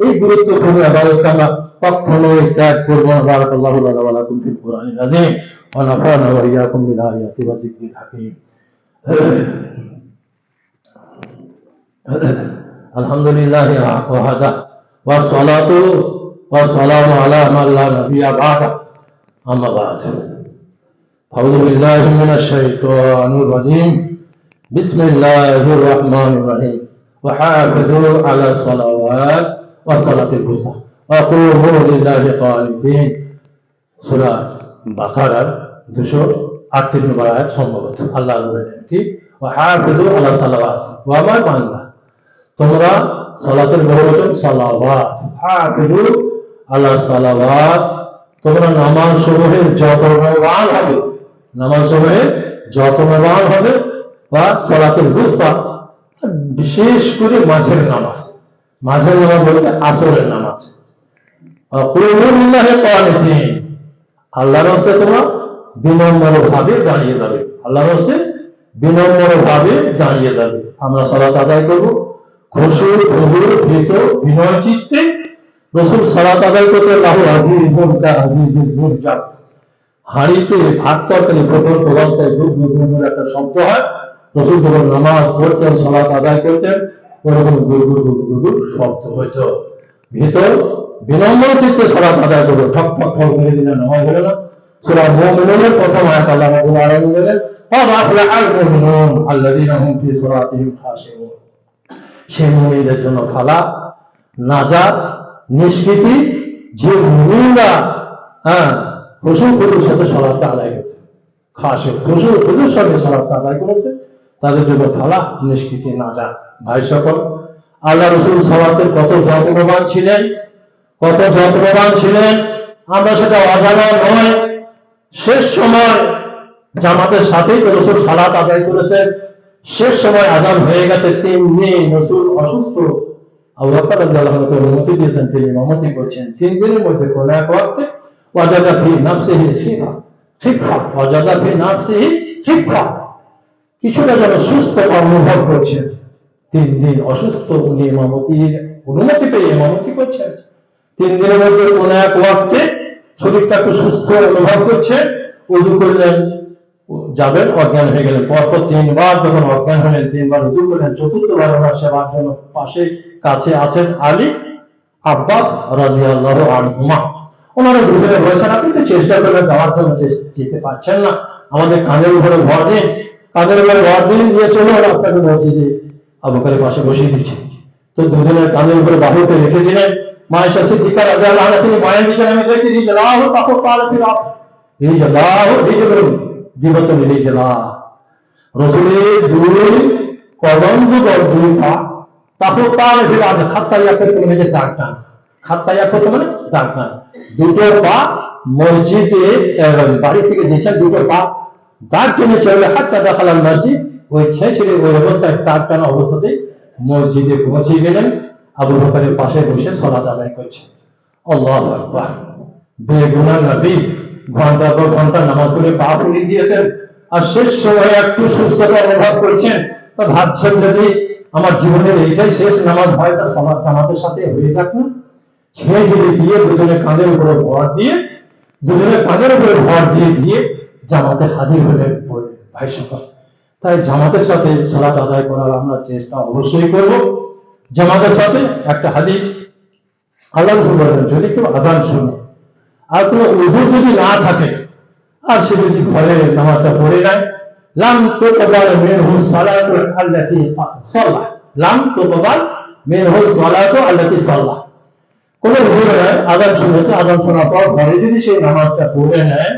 এই গুরুত্বপূর্ণ ইবাদতকে আমরা কখনোই ত্যাগ করব না। বারাকাল্লাহু লানা ওয়া লাকুম ফিল কুরআনিল আযীম ওয়া নাফা'না ওয়া ইয়্যাকুম বিল আয়াতি ওয়া যিকরিল হাকীম। আলহামদুলিল্লাহি ওয়াহদা ওয়াস সালাতু ওয়াস সালামু আলা মান লা নাবিয়্যা বা'দা, আম্মা বা'দ। আউযু বিল্লাহি মিনাশ শাইতানির রাজীম। বিসমিল্লাহির রহমানির রহিম। ওয়া হাফিযু আলা সালাওয়াত ওয়া সালাতিল ওয়ুস্তা ওয়া কুমু লিল্লাহি কানিতিন। সূরা বাকারার 238 নম্বর আয়াত সম্ভবত। আল্লাহ বলেন কি, ওয়া হাফিযু আলা সালাওয়াত, ওয়া আমার বান্দা তোমরা সালাতের বহুবচন সালাওয়াত, হাফিযু আলা সালাওয়াত, তোমরা নামাজ সমূহের যত্নবান হবে, নামাজ সমূহের যত্নবান হবে, বা সালাতুল ওয়ুস্তা, বিশেষ করে মাঝের নামাজ। মাঝের নামাজ বলতে আসরের নামাজ। কুমু লিল্লাহি কানিতিন, আল্লাহর রাস্তায় তোমরা বিনম্রভাবে দাঁড়িয়ে যাবে, আল্লাহর রাস্তায় বিনম্রভাবে দাঁড়িয়ে যাবে। আমরা সালাত আদায় করব খুশু, ভীত, বিনয় চিত্তে, রসুল সালাত আদায় করতে লাহু আজিজুন কা আজিজুল মুরজাব, হাঁড়িতে ভাত তরকারি ফুটন্ত অবস্থায় গুড় গুড় গুড় গুড় একটা শব্দ হয়, রসুল যখন নামাজ পড়তেন সালাত আদায় করতেন ওরকম গুড় গুড় গুড় গুড় গুড় শব্দ হইতো। ভিতর বিনম্র চিত্তে সালাত আদায় করবো, ঠক ঠক ঠক মেরে দিলে নামাজ হলো না। সূরা মুমিনুনের প্রথম আয়াত আল্লাহ রাব্বুল আলামিন বলেন ক্বাদ আফলাহাল মুমিনুন আল্লাযীনা হুম ফী সালাতিহিম খাশিউন। সেই মুমিনদের জন্য ফালাহ, নাজাত, নিষ্কৃতি, যে মুমিনরা খুশু খুশুর সাথে সালাতটা আদায় করেছে, খাশে খুশু খুশুর সাথে সালাতটা আদায় করেছে, তাদের জন্য ফালাহ, নিষ্কৃতি, নাজাত। ভাই সকল, আল্লাহ রাসূল সালাতের কত যত্নবান ছিলেন, কত যত্নবান ছিলেন, আমরা সেটা অজানা নয়। শেষ সময় জামাতের সাথেই তো রাসূল সালাত আদায় করেছেন। শেষ সময় আযান হয়ে গেছে, 3 দিন রাসূল অসুস্থ, আবু বকর রাদিয়াল্লাহু আনহু অনুমতি দিয়েছেন, তিনি ইমামতি করছেন। 3 দিনের মধ্যে কোন এক ওয়াক্তে ওয়াজাদা ফি নাফসিহি খিফা ওয়াজাদা ফি নাফসিহি খিফা, কিছুটা যেন সুস্থ অনুভব করছেন। 3 দিন অসুস্থ, উনি ইমামতির অনুমতি পেয়ে ইমামতি করছেন। 3 দিনের মধ্যে কোন এক ওয়াক্তে শরীরটা একটু সুস্থ অনুভব করছে, ওযু করলেন, যাবেন, অজ্ঞান হয়ে গেলেন। পরপর 3 বার যখন অজ্ঞান হলেন, 3 বার ওযু করলেন, চতুর্থবার ওনার সেবার জন্য পাশে কাছে আছেন আলী, আব্বাস রাদিয়াল্লাহু আনহুমা। ওনারা দুজনে বলেছেন আপনি তো চেষ্টা করে যাওয়ার জন্য যেতে পারছেন না, আমাদের কাঁধের উপরে ভর দিন, কাঁধের উপরে ভর দিন, দিয়ে চলো আপনাকে মসজিদে আবু বকরের পাশে বসিয়ে দিচ্ছি। তো দুজনের কাঁধের উপরে বাহুতে রেখে দিলেন। মায়েশা সিদ্দিকা রাদিয়াল্লাহু আনহা তিনি বয়ান দিচ্ছেন, আমি দেখি রিজলাহু তাফাক্কাল ফিল আরদ, রিজলাহু রিজলুন দিবতন রিজলা, রাসূলের দুই কদম যুগল, দুই পা তাফাক্কাল ফিল আরদ, খাত্তাইয়া করতে মানে দাগ টান, খাত্তাইয়া করতে মানে দাগ টান, দুটো পা মসজিদে বাড়ি থেকে দিয়েছেন, দুটো পা দাগ টেনে চলে হাত্তা দাখালাল মসজিদ, ওই ছেঁচড়ে ওই অবস্থায় দাগ টানা অবস্থাতেই মসজিদে পৌঁছে গেলেন। আবু বকরের পাশে বসে সালাত আদায় করছে। আল্লাহু আকবার। বেগুনাহ নবী ঘন্টা পর ঘন্টা নামাজ পড়ে পা পুড়িয়ে দিয়েছেন, আর শেষ সময়ে একটু সুস্থতা অনুভব করছেন। তো ভাবছেন যদি আমার জীবনের এইটাই শেষ নামাজ হয়, তা সমাজ জামাতের সাথে হয়ে যাক না। ছেড়ে যদি দিয়ে দুজনের কাঁধের উপরে ভর দিয়ে, দুজনের কাঁধের উপরে ভর দিয়ে দিয়ে জামাতে হাজির হলেন বলে। ভাই সকল, তাই জামাতের সাথে সালাত আদায় করার আমরা চেষ্টা অবশ্যই করব। জামাতের সাথে একটা হাদিস আল্লাহ রাসূল বলেন, যদি কেউ আযান শুনে আর কোনো উযু যদি না থাকে, আর সে যদি ঘরে নামাজটা পড়ে নেয়, লাম তুকবাল মিনহু সালাতু আল্লাতী সাল্লা, লাম তুকবাল মিনহু সালাতু আল্লাতী সাল্লা। কোন উযু নাই, আযান শুনেছে, আযান শোনার পর ঘরে যদি সেই নামাজটা পড়ে নেয়,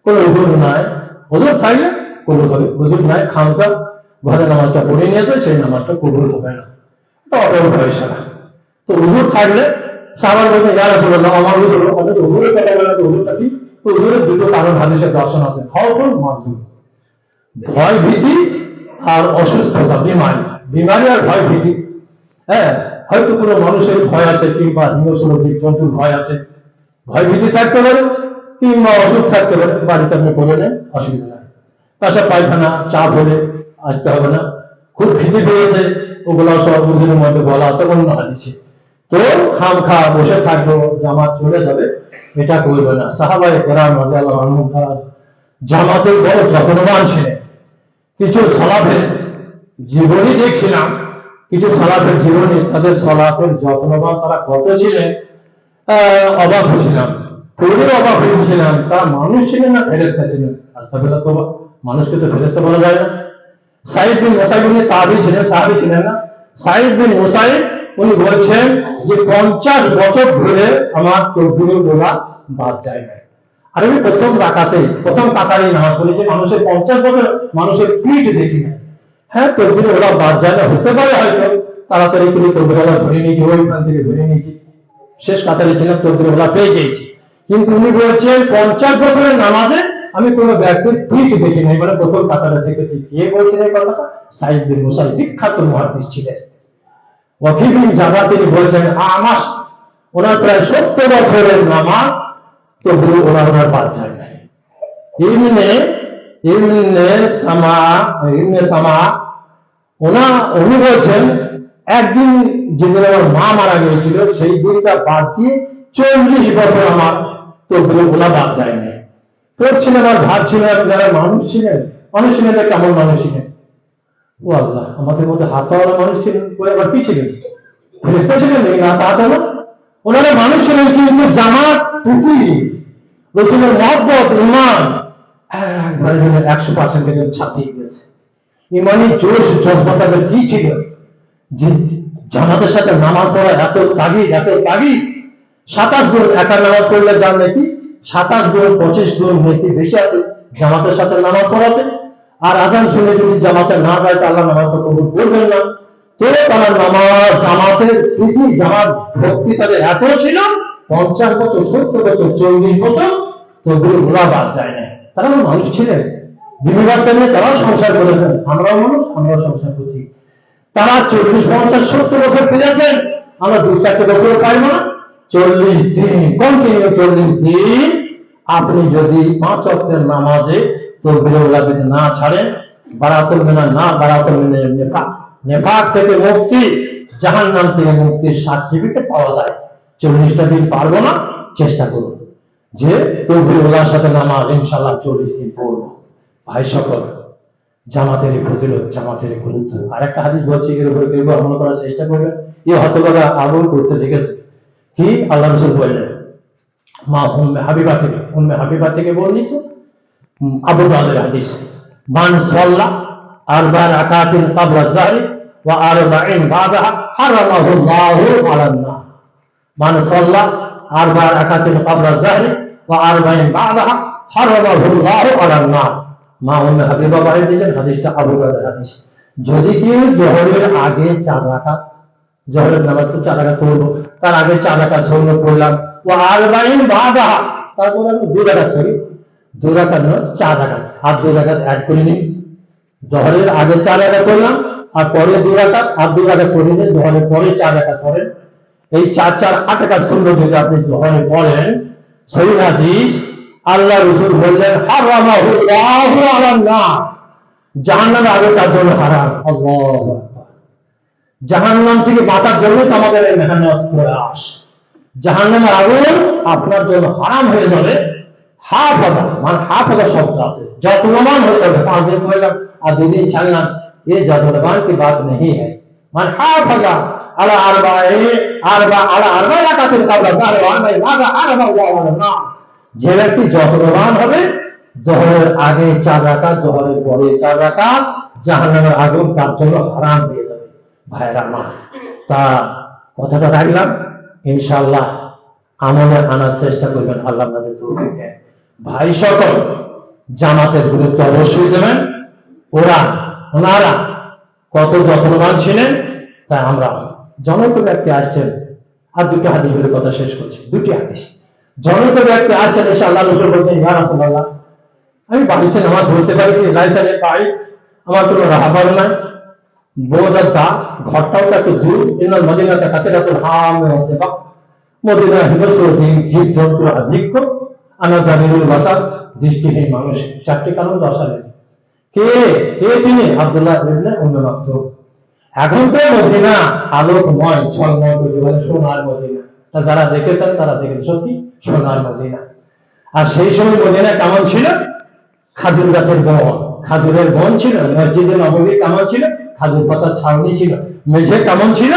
কোন উযু নাই, উযু থাকলে কবুল হবে, উযু নাই খামখা ঘরে নামাজটা পড়ে নিয়েছে, সেই নামাজটা কবুল হবে না, এটা অটল ফয়সালা। তো উযু থাকলে সাহাবা বলতেন, ইয়া রাসূলুল্লাহ আমার উযু হলো, অথচ উযুরের কথা বলে তো উযুটা কি? তো উযুরের দুটো কারণ হাদিসে দর্শন আছে, খাউফুন মাযুর, ভয় ভীতি আর অসুস্থতা, বিমারি, বিমারি আর ভয় ভীতি। হয়তো কোনো মানুষের ভয় আছে, কিংবা হিংস্র জীবজন্তুর ভয় আছে, ভয় ভীতি থাকতে পারে, কিংবা অসুখ থাকতে পারে, বাড়িতে আপনি করে নেন, অসুবিধা নাই। পেশাব পায়খানা চাপ হলে আসতে হবে না, খুব ভীতি পেয়েছে, ওগুলো সব উযুরের মধ্যে বলা আছে অন্য হাদিসে। তো খামখা বসে থাকলো, জামাত চলে যাবে, এটা করবে না। সাহাবায়ে কেরাম রাদিয়াল্লাহু আনহুম জামাতের বড় যত্নবান ছিলেন। কিছু সালাফের জীবনী দেখছিলাম, কিছু সালাফের জীবনী, তাদের সালাতের যত্নবান তারা কত ছিলেন, অবাক হয়েছিলাম, খুবই অবাক হয়েছিলাম। তারা মানুষ ছিলেন না ফেরেশতা ছিলেন? আস্তাগফিরুল্লাহ, তোবা, মানুষকে তো ফেরেশতা বলা যায় না। সাঈদ বিন মুসাইব উনি তাবী ছিলেন, সাহাবী ছিলেন না। সাঈদ বিন মুসাইব উনি বলছেন যে 50 বছর ধরে আমার তকবীর বলা বাদ যায় না। আর আমি প্রথম রাকাতে প্রথম কাতারে নামাজ পড়ি, যে মানুষের 50 বছর মানুষের পিঠ দেখি না। হ্যাঁ, তকবীর বলা বাদ যায় না, হতে পারে হয়তো তাড়াতাড়ি করে তকবীর বলা ধরে নিয়েছি, ওইখান থেকে ধরে নিয়েছি, শেষ কাতারে ছিলাম, তকবীর বলা পেয়ে গেছি। কিন্তু উনি বলছেন 50 বছরের নামাজে আমি কোনো ব্যক্তির পিঠ দেখি নাই, মানে প্রথম কাতারে থেকে। কে বলছেন এই কথাটা? সাঈদ বিন মুসাইব, বিখ্যাত মুহাদ্দিস ছিলেন। ওয়াকি বিন জাবার তিনি বলছেন আমাস, ওনার প্রায় 70 বছরের নামাজ, তবু ওনার বাদ যায় নাই। ইবনে সামা উনি বলছেন একদিন যেদিন আমার মা মারা গিয়েছিল সেই দিনটা বাদ দিয়ে 40 বছর আমার তকবীরে ওলা বাদ যায় না। করছিলেন আর ভাবছিলেন যারা মানুষ ছিলেন, মানুষ ছিলেন কেমন মানুষ ছিলেন। ও আল্লাহ, আমাদের মধ্যে হাত পাওয়ালা মানুষ ছিলেন, ওই আবার কি ছিলেন? ফেরেশতা ছিলেন না, তা তো না। ওনারা মানুষ ছিলেন কিন্তু জামাত প্রীতি, রসুলের মহব্বত, ঈমান একবারে 100% ছাপিয়ে গেছে। ইমানি জোশ জজবা তাদের কি ছিল যে জামাতের সাথে নামাজ পড়া এত তাগিদ, এত তাগিদ। 27 গুণ একা নামাজ পড়লে যার নাকি 27 গুণ 25 গুণ নাকি বেশি আছে জামাতের সাথে নামাজ পড়াতে। আর আজান শুনে যদি জামাতে না যায় তা আল্লাহ নামাজ কবুল করবেন না। তো তারা নামাজ জামাতের প্রীতি, জামাত ভক্তি তাদের এত ছিল, 50 বছর, 70 বছর, 40 বছর তবুও ওরা বাদ যায় না। তারা মানুষ ছিলেন, বিবিবাসা নিয়ে তারাও সংসার করেছেন, আমরাও মানুষ, আমরাও সংসার করছি। তারা 40, 50, 70 বছর পেয়েছেন, আমরা 2-4 বছর পাই না। 40 দিন কন্টিনিউ, 40 দিন আপনি যদি 5 ওয়াক্তের নামাজে তকবীরুল্লাহ যদি না ছাড়েন, বারাতুল মিনান না, বারাতুল মিনান নেফাক, নেফাক থেকে মুক্তি, জাহান্নাম থেকে মুক্তির সার্টিফিকেট পাওয়া যায়। 40টা দিন পারবো না, চেষ্টা করুন যে তকবীরুল্লাহর সাথে নামাজ ইনশাআল্লাহ 40 দিন পড়বো। ভাই সকল, জামাতের ফজিলত, জামাতের গুরুত্ব। আর একটা হাদিস বলছি, এর উপরে কেউ আমল করার চেষ্টা করবেন। এই হতভাগা আমল করতে দেখেছে কি আল্লাহ রাসূল বললেন, মা উম্মে হাবিবা থেকে বর্ণিত, আবু দাউদের হাদিস, মান সাল্লা আরবা রাকাতিন ক্বাবলা যাহরি ওয়া আরবাইন বাদাহা হারামাহুল্লাহু আলান নার। মান সাল্লা আরবা রাকাতিন ক্বাবলা যাহরি ওয়া আরবাইন বাদাহা হারামাহুল্লাহু আলান নার। মা উম্মে হাবিবা বলেন দিলেন, হাদিসটা আবু দাউদের হাদিস। যদি কেউ জোহরের আগে 4 রাকাত, জোহরের নামাজ 4 রাকাত পড়লো, তার আগে 4 রাকাত সুন্নাত পড়লাম, ওয়া আরবাইন বাদাহা, তারপর আমি 2 রাকাত করি, 2 রাকাত নয় 4 রাকাত, আর 2 রাকাত অ্যাড করে নিই। জোহরের আগে 4 রাকাত করলাম, আর পরে 2 রাকাত, আর 2 রাকাত করে নিই, জোহরের পরে 4 রাকাত করেন। এই 4 8 রাকাত সুন্নাত যদি আপনি জোহরে পড়েন, সহিহ হাদিস, আল্লাহ রাসূল বললেন হারামাহুল্লাহু আলান নার, জাহান্নামে আগে তার জন্য হারাম। আল্লাহু আকবার। জাহান্নাম থেকে বাঁচার জন্য তো আমাদের এই মেহনত প্রয়াস। জাহান্নামের আগুন আপনার জন্য হারাম হয়ে যাবে। হাফাজা, মানে হাফাজা শব্দ আছে, যত্নবান হতে হবে। 5 দিন করলাম আর 2 দিন ছাড়লাম, ये যত্নবান की बात नहीं है। मान हाफाजा अला अरबा রাকাতিন ক্বাবলা যাহরি ওয়া আরবাইন বাদাহা হারামাহুল্লাহু আলান নার। যে ব্যক্তি যত্নবান হবে, জোহরের আগে 4 রাকাত, জোহরের পরে 4 রাকাত, জাহান্নামের আগুন তার জন্য হারাম হয়ে যাবে। ভাইরা আমার, তা কথাটা রাখলাম, ইনশাআল্লাহ আমলে আনার চেষ্টা করবেন, আল্লাহ আপনাদের তৌফিক দেন। ভাই সকল, জামাতের গুরুত্ব অবশ্যই দেবেন। ওনারা কত যত্নবান ছিলেন, তাই আমরা জনৈক ব্যক্তি আসছেন, আর 2টি হাদিস বলে কথা শেষ করছি। 2টি হাদিস। জনৈক ব্যক্তি আসছেন, এসে আল্লাহ রাসূল বলছেন, ইয়া রাসূলুল্লাহ, আমি বাড়িতে নামাজ পড়তে পারি কি? লাইসানে পাই, আমার কোনো রাহাবার নাই, বোঝার দা, ঘরটাও তো একটু দূর, ইন্নাল মদিনাতা কাসিরাতুল হাম ওয়া সিবাক, মদিনা হিংস্র জীবজন্তুর আধিক্য, আনা জামিলুল বাশার, দৃষ্টিহীন মানুষ। 4টি কারণ দর্শালেন। কে তিনি? আব্দুল্লাহ ইবনে উম্মে মাকতুম। এখন তো মদিনা আলোকময়, ঝলমল করে বলে সোনার মদিনা। তা যারা দেখেছেন তারা দেখেছেন, সত্যি সোনার মদিনা। আর সেই সময় মদিনা কেমন ছিল? খাজুর গাছের বন, খাজুরের বন ছিল। মসজিদে নববী কেমন ছিল? খাজুর পাতার ছাউনি ছিল। মেঝে কেমন ছিল?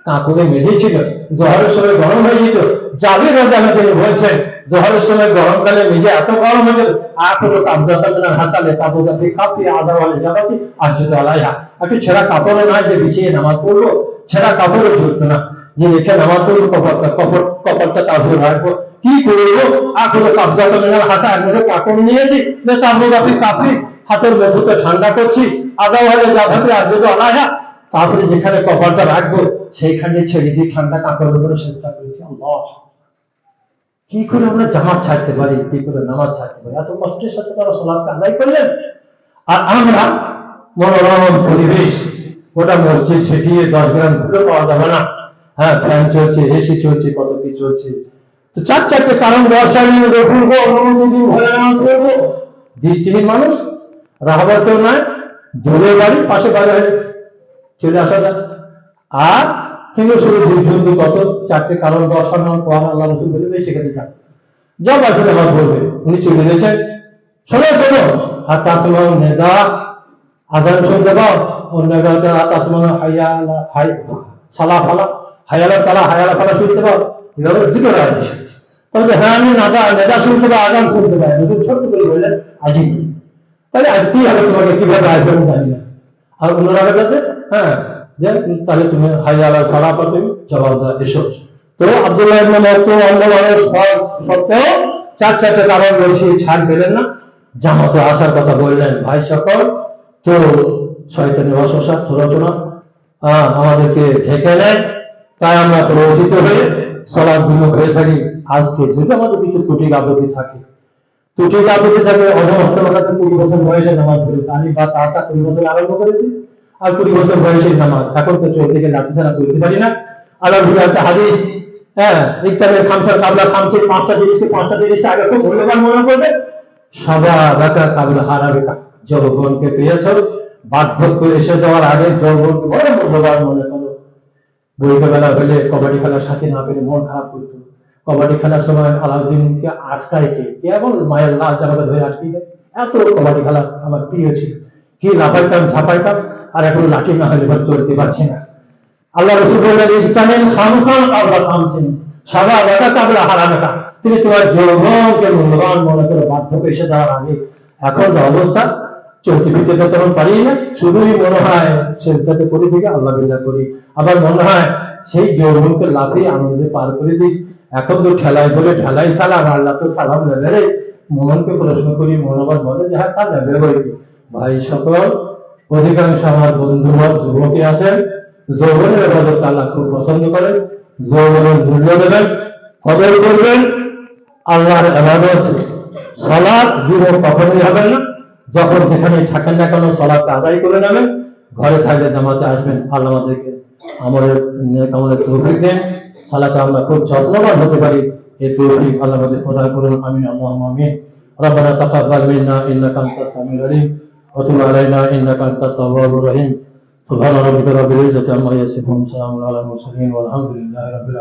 কাপড়ে মেঝে ছিল। জোহরের সময় গরম হয়ে যেত। জাবির রাদিয়াল্লাহু আনহু বলছেন, জোহরের সময় গরমকালে মেঝে এত গরম হয়ে যেত, আখরু কাবজাতান মিনাল হাসালে তাবুদাতি কাফি আদাওয়ালি জাবাতি আসজুদু আলাইহা। একটু ছেঁড়া কাপড়ও না যে বিছিয়ে নামাজ পড়বো, ছেঁড়া কাপড়ও ঝুলতো না যে রেখে নামাজ পড়বো, কপালটা তাবু রাখবো, কি করবো? আখরু কাবজাতান মিনাল হাসা, একবারে কাপড় নিয়েছি, তাবুদাতি কাফি, হাতের মধ্যে ঠান্ডা করছি, আদাওয়ালি জাবাতি আসজুদু আলাইহা, তারপরে যেখানে কপালটা রাখবো সেইখানে ছেড়ে দিয়ে ঠান্ডা কাপড়ের উপরে চেষ্টা করেছি। আল্লাহ, কি করে আমরা জামাত ছাড়তে পারি, কি করে নামাজ ছাড়তে পারি? এত কষ্টের সাথে তারা সালাতকে আদায় করলেন। আর আমরা মনোরম পরিবেশ, ওটা মসজিদ ছেটিয়ে 10 গ্রাম ঘুরে পাওয়া যাবে না। হ্যাঁ, ফ্যান চলছে, এসি চলছে, কত কি চলছে। তো 4 কারণ দর্শানি রসুলকে অনুমতি ভরে নামাজ পড়বো। দৃষ্টিহীন মানুষ, রাহাবার কেউ নাই, দূরে বাড়ি, পাশে বাড়ি হয়ে চলে আসা যায়। আর হিন্দু শুধু জীবজন্তু কত চারটে কারণ দর্শানোর পর আল্লাহ রসুল বলে বেশি খেতে যান যাও বাসনে নামাজ পড়বে উনি চলে গেছেন শোনো শোনো আর তাসমাও নেদা আজান শুনতে পাও অন্য গাতে তাসমাও হাইয়া হাই সালা ফালা হায়ালা সালা হায়ালা ফালা শুনতে পাও এভাবে দুটো রাজি তবে হ্যাঁ আমি নেদা শুনতে পাই আজান শুনতে পাই নতুন ছোট্ট করে বললেন আজিব তাহলে আজকেই হবে তোমাকে কিভাবে আসবে আমি জানি না আর অন্যরা কাছে হ্যাঁ যে তাহলে তুমি হাইয়ালা ফালা পর তুমি জবাব দাও এসো তো আব্দুল্লাহ ইবনে মাসউদ অন্ধভাবে সত্ত্বেও চারটে কারণ বলছি ছাড় পেলেন না জামাতে আসার কথা বললেন ভাই সকল তো শয়তানি ওয়াসওয়াসা রচনা আমাদেরকে ঢেকে নেয় তাই আমরা প্ররোচিত হয়ে সালাত বিমুখ হয়ে থাকি আজকে যদি আমাদের কিছু ত্রুটি গাফিলতি থাকে অসমস্ত কথাতে 20 বছর বয়সে নামাজ পড়েছি আমি বা তাসা 20 বছর আরম্ভ করেছি আর 20 বছর বয়সের নামাজ এখন তো চলতে গেলে লাঠি ছাড়া চলতে পারি না আল্লাহ একটা হাদিস হ্যাঁ ইফতারের খামসার কাবলা খামসে 5টা জিনিসকে আগে খুব মূল্যবান মনে করবে সাবা রাকা কাবলা হারাবেকা যৌবনকে পেয়েছো বার্ধক্য এসে যাওয়ার আগে যৌবনকে বড় মূল্যবান মনে করো বৈকালবেলা হলে কবাডি খেলার সাথে না পেরে মন খারাপ করতো কবাডি খেলার সময় আলাউদ্দিনকে আটকায় কে কেবল মায়ের লাল জামাটা ধরে আটকে দেয় এত কবাডি খেলা আমার প্রিয় ছিল কি লাফাইতাম ঝাপাইতাম আর এখন লাঠি না হলে চলতে পারছি না আল্লাহ রসুল বললেন ইফতারের খামসান কাবলা খামসিন সাবা রাকা কাবলা হারামেকা তুমি তোমার যৌবনকে মূল্যবান মনে করো বার্ধক্য এসে যাওয়ার আগে এখন যে অবস্থা চলতে ফিরতে তো তখন পারি না শুধুই মনে হয় সেজদাতে করি থেকে আল্লাহ বিল্লাহ করি আবার মনে হয় সেই যৌবনকে লাফিয়ে আনন্দে পার করে দিস এখন তো ঠেলাই বলে ঢালাই সালাম আল্লাহ তো সালাম নেবে রে মনকে প্রশ্ন করি মন আবার বলে যে হ্যাঁ তা নেবে বইকি ভাই সকল অধিকাংশ আমার বন্ধু যুবকে আছেন যৌবনের ইবাদত আল্লাহ খুব পছন্দ করেন যৌবনের মূল্য দেবেন কদর করবেন আল্লাহর ইবাদত সালাত বিমুখ কখনোই হবে না যখন যেখানে থাকেন না কেন সালাতটা আদায় করে নেবেন ঘরে থাকলে জামাতে আসবেন আল্লাহ আমাদেরকে আমলের তৌফিক দেন সালাতে আমরা খুব যত্নবান হতে পারি এই তৌফিক আল্লাহ আমাদের প্রদান করুন আমিন আল্লাহুম্মা আমিন ربنا تقبل منا انك انت السميع العليم وتب علينا انك انت التواب الرحيم سبحان ربك رب العزة عما يصفون سلام على المرسلين والحمد لله رب العالمين